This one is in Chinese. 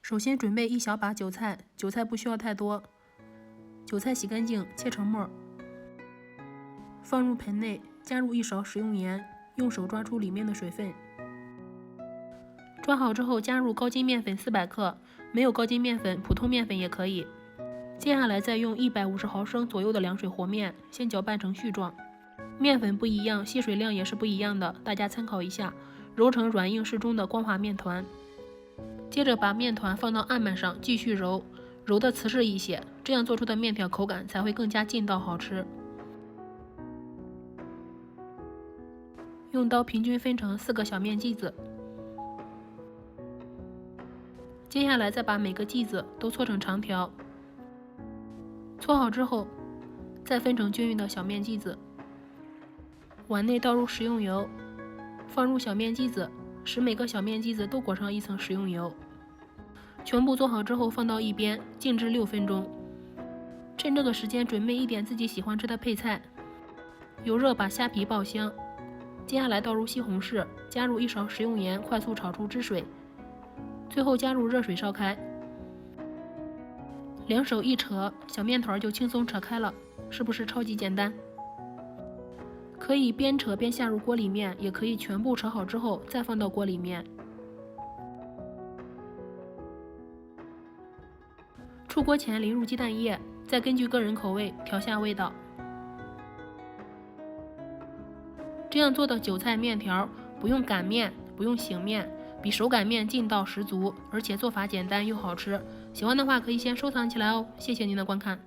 首先准备一小把韭菜，韭菜不需要太多。韭菜洗干净，切成末，放入盆内，加入1勺食用盐，用手抓出里面的水分。抓好之后，加入高筋面粉400克，没有高筋面粉，普通面粉也可以。接下来再用150毫升左右的凉水和面，先搅拌成絮状。面粉不一样，吸水量也是不一样的，大家参考一下。揉成软硬适中的光滑面团。接着把面团放到案板上继续揉，揉的瓷实一些，这样做出的面条口感才会更加劲道好吃。用刀平均分成4个小面剂子。接下来再把每个剂子都搓成长条。搓好之后，再分成均匀的小面剂子。碗内倒入食用油，放入小面剂子，使每个小面剂子都裹上一层食用油。全部做好之后放到一边，静置6分钟。趁这个时间准备一点自己喜欢吃的配菜。油热把虾皮爆香，接下来倒入西红柿，加入1勺食用盐，快速炒出汁水。最后加入热水烧开。两手一扯，小面团就轻松扯开了，是不是超级简单？可以边扯边下入锅里面，也可以全部扯好之后再放到锅里面。出锅前淋入鸡蛋液，再根据个人口味调下味道。这样做的韭菜面条不用擀面，不用醒面，比手擀面劲道十足，而且做法简单又好吃。喜欢的话可以先收藏起来哦，谢谢您的观看。